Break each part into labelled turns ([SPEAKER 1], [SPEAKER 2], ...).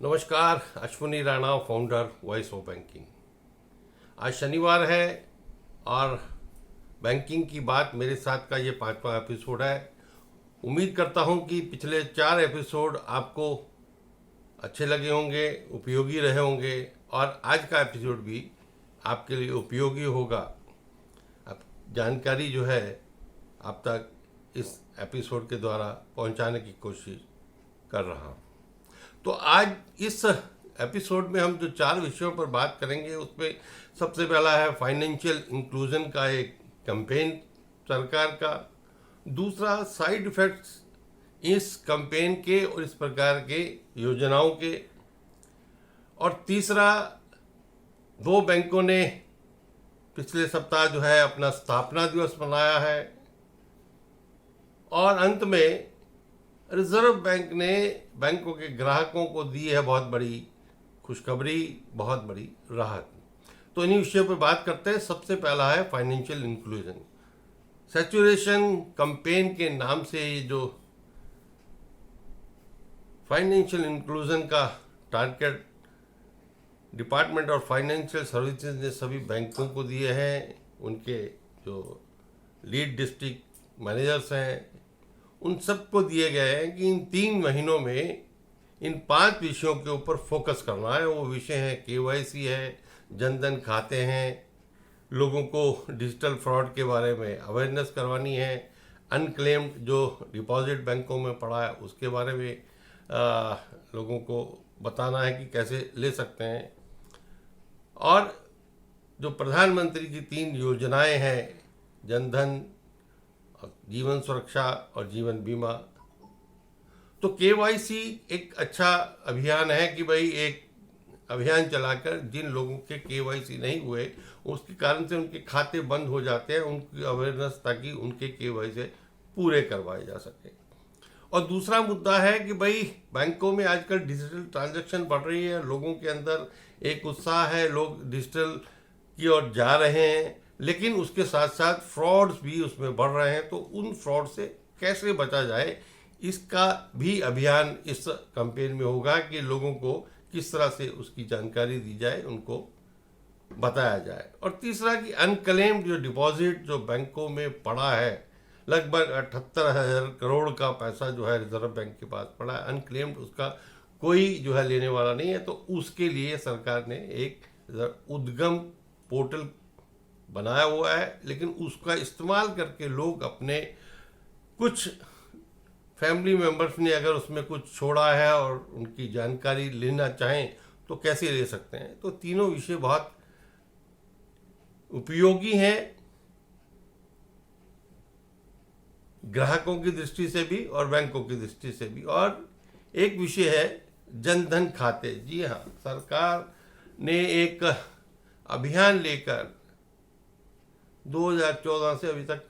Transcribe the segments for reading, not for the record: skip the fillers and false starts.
[SPEAKER 1] नमस्कार, Ashwini Rana, founder voice of banking. आज शनिवार है और बैंकिंग की बात मेरे साथ का ये 5वां एपिसोड है। उम्मीद करता हूँ कि पिछले 4 एपिसोड आपको अच्छे लगे होंगे, उपयोगी रहे होंगे और आज का एपिसोड भी आपके लिए उपयोगी होगा। अब जानकारी जो है आप तक इस एपिसोड के द्वारा पहुंचाने की कोशिश कर रहा हूँ। तो आज इस एपिसोड में हम जो 4 विषयों पर बात करेंगे उसमें सबसे पहला है फाइनेंशियल इंक्लूजन का एक कैंपेन सरकार का। दूसरा, साइड इफेक्ट्स इस कैंपेन के और इस प्रकार के योजनाओं के। और तीसरा, 2 बैंकों ने पिछले सप्ताह जो है अपना स्थापना दिवस मनाया है। और अंत में रिजर्व बैंक ने बैंकों के ग्राहकों को दी है बहुत बड़ी खुशखबरी, बहुत बड़ी राहत। तो इन्हीं विषयों पर बात करते हैं। सबसे पहला है फाइनेंशियल इंक्लूजन। सैचुरेशन कैंपेन के नाम से ये जो फाइनेंशियल इंक्लूजन का target department of financial services ने सभी बैंकों को दिए हैं। उनके जो लीड डिस्ट्रिक्ट मैनेजर्स हैं उन सबको दिए गए हैं कि इन 3 महीनों में इन 5 विषयों के ऊपर फोकस करना है। वो विषय हैं केवाईसी है, जनधन खाते हैं, लोगों को डिजिटल फ्रॉड के बारे में अवेयरनेस करवानी है, अनक्लेम्ड जो डिपॉजिट बैंकों में पड़ा है उसके बारे में लोगों को बताना है कि कैसे ले सकते हैं, और जो प्रधानमंत्री की 3 योजनाएं हैं, जनधन, जीवन सुरक्षा और जीवन बीमा। तो केवाईसी एक अच्छा अभियान है कि भाई एक अभियान चलाकर जिन लोगों के केवाईसी नहीं हुए उसके कारण से उनके खाते बंद हो जाते हैं, उनकी अवेयरनेस ताकि उनके केवाईसी पूरे करवाए जा सके। और दूसरा मुद्दा है कि भाई बैंकों में आजकल डिजिटल ट्रांजैक्शन बढ़ रही है, लोगों के अंदर एक उत्साह है, लोग डिजिटल की ओर जा रहे हैं, लेकिन उसके साथ साथ फ्रॉड्स भी उसमें बढ़ रहे हैं। तो उन फ्रॉड से कैसे बचा जाए इसका भी अभियान इस कैंपेन में होगा कि लोगों को किस तरह से उसकी जानकारी दी जाए, उनको बताया जाए। और तीसरा कि अनक्लेम्ड जो डिपॉजिट जो बैंकों में पड़ा है, लगभग 78,000 करोड़ का पैसा जो है रिजर्व बैंक के पास पड़ा है, अनक्लेम्ड, उसका कोई जो है लेने वाला नहीं है। तो उसके लिए सरकार ने एक उद्गम पोर्टल बनाया हुआ है, लेकिन उसका इस्तेमाल करके लोग अपने कुछ फैमिली मेंबर्स ने अगर उसमें कुछ छोड़ा है और उनकी जानकारी लेना चाहें तो कैसे ले सकते हैं। तो तीनों विषय बहुत उपयोगी हैं ग्राहकों की दृष्टि से भी और बैंकों की दृष्टि से भी। और एक विषय है जनधन खाते। जी हाँ, सरकार ने एक अभियान लेकर 2014 से अभी तक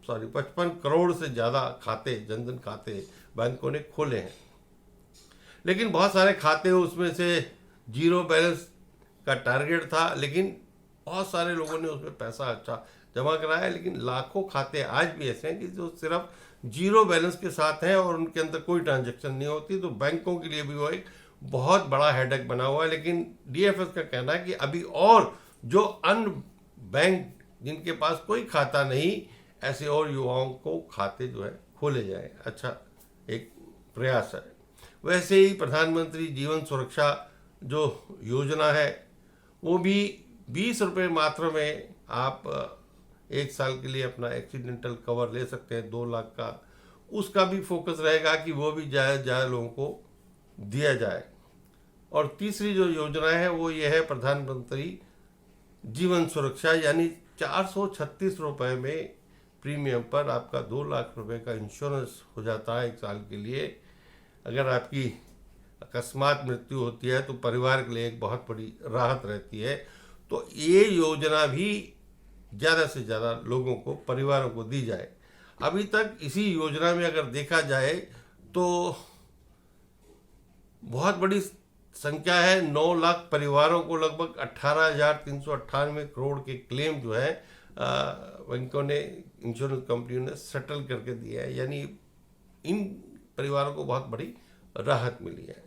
[SPEAKER 1] 55 करोड़ से ज़्यादा खाते, जनधन खाते बैंकों ने खोले हैं। लेकिन बहुत सारे खाते उसमें से 0 बैलेंस का टारगेट था, लेकिन बहुत सारे लोगों ने उसमें पैसा अच्छा जमा कराया। लेकिन लाखों खाते आज भी ऐसे हैं कि जो सिर्फ 0 बैलेंस के साथ हैं और उनके अंदर कोई ट्रांजैक्शन नहीं होती। तो बैंकों के लिए भी वो एक बहुत बड़ा हेडेक बना हुआ है। लेकिन डीएफएस का कहना है कि अभी और जो अन्य बैंक जिनके पास कोई खाता नहीं, ऐसे और युवाओं को खाते जो है खोले जाए। अच्छा एक प्रयास है। वैसे ही प्रधानमंत्री जीवन सुरक्षा जो योजना है वो भी 20 रुपये मात्र में आप 1 साल के लिए अपना एक्सीडेंटल कवर ले सकते हैं, 2 लाख का। उसका भी फोकस रहेगा कि वो भी ज़्यादा लोगों को दिया जाए। और तीसरी जो योजना है वो ये है प्रधानमंत्री जीवन सुरक्षा, यानी 436 रुपये में प्रीमियम पर आपका 2 लाख रुपए का इंश्योरेंस हो जाता है 1 साल के लिए। अगर आपकी अकस्मात मृत्यु होती है तो परिवार के लिए एक बहुत बड़ी राहत रहती है। तो ये योजना भी ज़्यादा से ज़्यादा लोगों को, परिवारों को दी जाए। अभी तक इसी योजना में अगर देखा जाए तो बहुत बड़ी संख्या है, 9 लाख परिवारों को लगभग 18,398 करोड़ के क्लेम जो है बैंकों ने, इंश्योरेंस कंपनियों ने सेटल करके दिया है। यानी इन परिवारों को बहुत बड़ी राहत मिली है।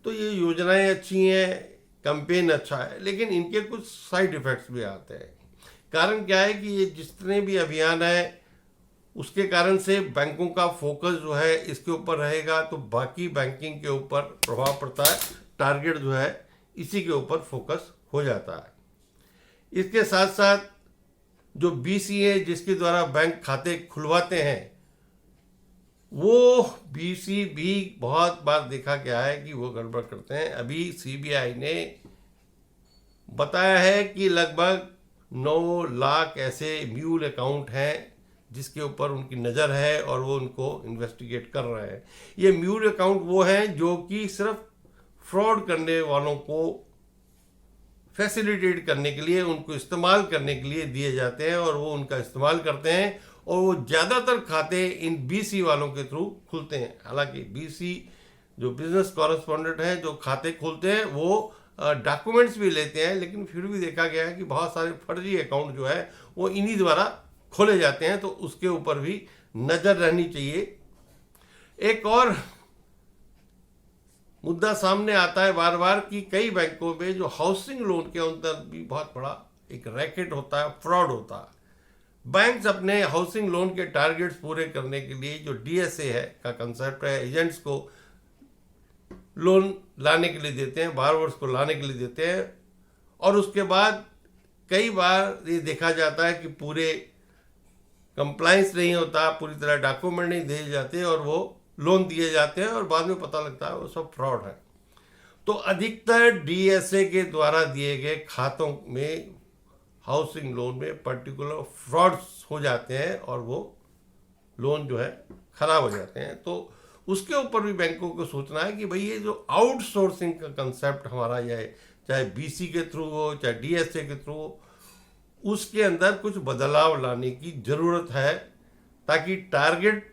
[SPEAKER 1] तो ये योजनाएं अच्छी हैं, कैंपेन अच्छा है, लेकिन इनके कुछ साइड इफेक्ट्स भी आते हैं। कारण क्या है कि ये जितने भी अभियान है उसके कारण से बैंकों का फोकस जो है इसके ऊपर रहेगा, तो बाकी बैंकिंग के ऊपर प्रभाव पड़ता है, टारगेट जो है इसी के ऊपर फोकस हो जाता है। इसके साथ साथ जो बीसीए जिसके द्वारा बैंक खाते खुलवाते हैं, वो बीसी भी बहुत बार देखा गया है कि वो गड़बड़ करते हैं। अभी सीबीआई ने बताया है कि लगभग 9 लाख ऐसे म्यूल अकाउंट हैं जिसके ऊपर उनकी नज़र है और वो उनको इन्वेस्टिगेट कर रहे हैं। ये म्यूल अकाउंट वो हैं जो कि सिर्फ फ्रॉड करने वालों को फैसिलिटेट करने के लिए, उनको इस्तेमाल करने के लिए दिए जाते हैं और वो उनका इस्तेमाल करते हैं, और वो ज़्यादातर खाते इन बीसी वालों के थ्रू खुलते हैं। हालांकि बीसी जो बिजनेस कॉरेस्पॉन्डेंट हैं जो खाते खोलते हैं वो डॉक्यूमेंट्स भी लेते हैं, लेकिन फिर भी देखा गया है कि बहुत सारे फर्जी अकाउंट जो है वो इन्हीं द्वारा खोले जाते हैं, तो उसके ऊपर भी नज़र रहनी चाहिए। एक और मुद्दा सामने आता है बार बार कि कई बैंकों में जो हाउसिंग लोन के अंदर भी बहुत बड़ा एक रैकेट होता है, फ्रॉड होता है। बैंक्स अपने हाउसिंग लोन के टारगेट्स पूरे करने के लिए जो डीएसए है का कंसेप्ट है, एजेंट्स को लोन लाने के लिए देते हैं, बारवर्स को लाने के लिए देते हैं, और उसके बाद कई बार ये देखा जाता है कि पूरे कंप्लाइंस नहीं होता, पूरी तरह डॉक्यूमेंट नहीं दिए जाते और वो लोन दिए जाते हैं और बाद में पता लगता है वो सब फ्रॉड है। तो अधिकतर डीएसए के द्वारा दिए गए खातों में हाउसिंग लोन में पर्टिकुलर फ्रॉड्स हो जाते हैं और वो लोन जो है खराब हो जाते हैं। तो उसके ऊपर भी बैंकों को सोचना है कि भाई ये जो आउटसोर्सिंग का कंसेप्ट हमारा ये चाहे बीसी के थ्रू हो चाहे डीएसए के थ्रू हो, उसके अंदर कुछ बदलाव लाने की ज़रूरत है, ताकि टारगेट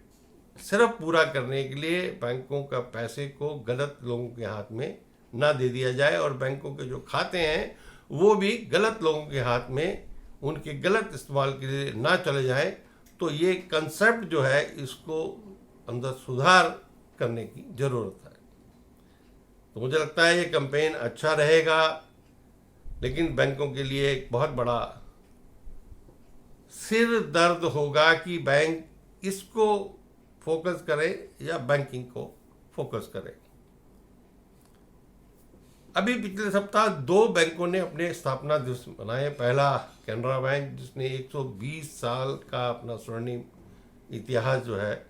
[SPEAKER 1] सिर्फ पूरा करने के लिए बैंकों का पैसे को गलत लोगों के हाथ में ना दे दिया जाए और बैंकों के जो खाते हैं वो भी गलत लोगों के हाथ में उनके गलत इस्तेमाल के लिए ना चले जाएं। तो ये कंसेप्ट जो है इसको अंदर सुधार करने की ज़रूरत है। तो मुझे लगता है ये कैंपेन अच्छा रहेगा, लेकिन बैंकों के लिए एक बहुत बड़ा सिर दर्द होगा कि बैंक इसको फोकस करे या बैंकिंग को फोकस करे। अभी पिछले सप्ताह 2 बैंकों ने अपने स्थापना दिवस मनाए। पहला कैनरा बैंक जिसने 120 साल का अपना स्वर्णिम इतिहास जो है,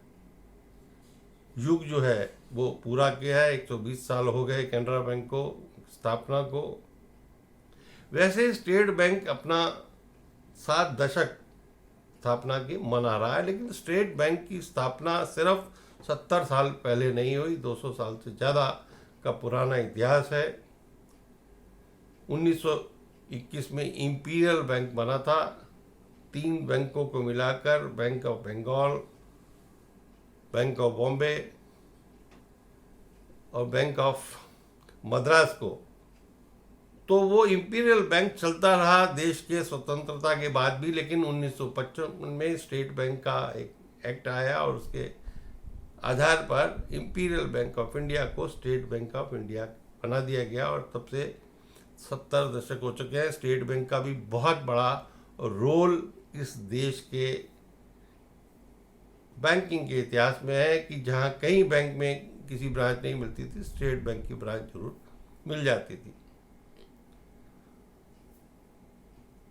[SPEAKER 1] युग जो है वो पूरा किया है। 120 साल हो गए कैनरा बैंक को स्थापना को। वैसे स्टेट बैंक अपना 7 दशक स्थापना की मना रहा है, लेकिन स्टेट बैंक की स्थापना सिर्फ 70 साल पहले नहीं हुई, 200 साल से ज़्यादा का पुराना इतिहास है। 1921 में इंपीरियल बैंक बना था। 3 बैंकों को मिलाकर bank of Bengal, bank of Bombay और बैंक ऑफ मद्रास को, तो वो इंपीरियल बैंक चलता रहा देश के स्वतंत्रता के बाद भी। लेकिन 1955 में स्टेट बैंक का एक एक्ट आया और उसके आधार पर इंपीरियल बैंक ऑफ इंडिया को स्टेट बैंक ऑफ इंडिया बना दिया गया और तब से 70 दशक हो चुके हैं। स्टेट बैंक का भी बहुत बड़ा रोल इस देश के बैंकिंग के इतिहास में है कि जहां कई बैंक में किसी ब्रांच नहीं मिलती थी, स्टेट बैंक की ब्रांच जरूर मिल जाती थी।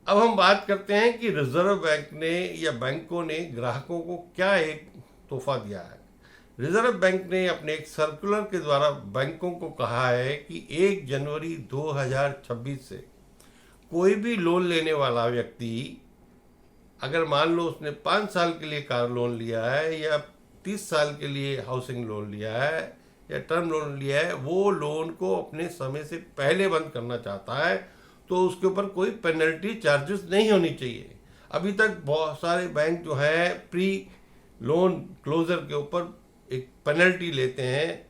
[SPEAKER 1] अब हम बात करते हैं कि रिजर्व बैंक ने या बैंकों ने ग्राहकों को क्या एक तोहफा दिया है। रिजर्व बैंक ने अपने एक सर्कुलर के द्वारा बैंकों को कहा है कि 1 जनवरी 2026 से कोई भी लोन लेने वाला व्यक्ति, अगर मान लो उसने 5 साल के लिए कार लोन लिया है या 30 साल के लिए हाउसिंग लोन लिया है या टर्म लोन लिया है, वो लोन को अपने समय से पहले बंद करना चाहता है तो उसके ऊपर कोई पेनल्टी चार्जेस नहीं होनी चाहिए। अभी तक बहुत सारे बैंक जो है प्री लोन क्लोजर के ऊपर एक पेनल्टी लेते हैं,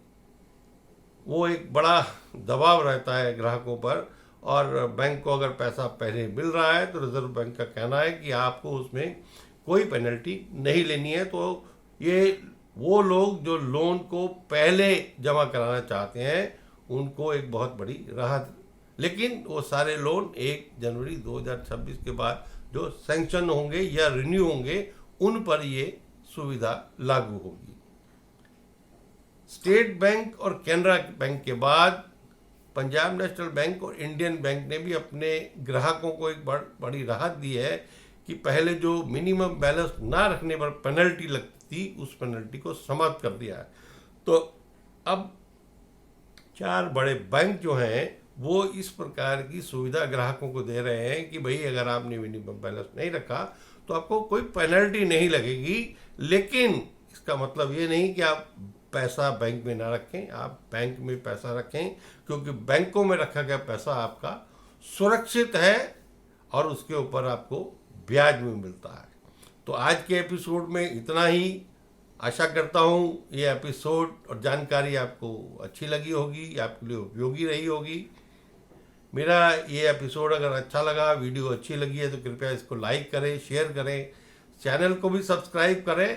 [SPEAKER 1] वो एक बड़ा दबाव रहता है ग्राहकों पर, और बैंक को अगर पैसा पहले मिल रहा है तो रिजर्व बैंक का कहना है कि आपको उसमें कोई पेनल्टी नहीं लेनी है। तो ये वो लोग जो लोन को पहले जमा कराना चाहते हैं उनको एक बहुत बड़ी राहत। लेकिन वो सारे लोन 1 जनवरी 2026 के बाद जो सैंक्शन होंगे या रिन्यू होंगे उन पर ये सुविधा लागू होगी। स्टेट बैंक और कैनरा बैंक के बाद पंजाब नेशनल बैंक और इंडियन बैंक ने भी अपने ग्राहकों को एक बड़ी राहत दी है कि पहले जो मिनिमम बैलेंस ना रखने पर पेनल्टी लगती थी, उस पेनल्टी को समाप्त कर दिया है। तो अब 4 बड़े बैंक जो हैं वो इस प्रकार की सुविधा ग्राहकों को दे रहे हैं कि भाई अगर आपने मिनिमम बैलेंस नहीं रखा तो आपको कोई पेनल्टी नहीं लगेगी। लेकिन इसका मतलब ये नहीं कि आप पैसा बैंक में ना रखें, आप बैंक में पैसा रखें, क्योंकि बैंकों में रखा गया पैसा आपका सुरक्षित है और उसके ऊपर आपको ब्याज भी मिलता है। तो आज के एपिसोड में इतना ही। आशा करता हूँ ये एपिसोड और जानकारी आपको अच्छी लगी होगी, आपके लिए उपयोगी रही होगी। मेरा ये एपिसोड अगर अच्छा लगा, वीडियो अच्छी लगी है तो कृपया इसको लाइक करें, शेयर करें, चैनल को भी सब्सक्राइब करें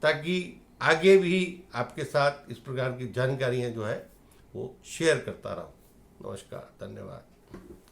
[SPEAKER 1] ताकि आगे भी आपके साथ इस प्रकार की जानकारियाँ जो है वो शेयर करता रहूँ। नमस्कार, धन्यवाद।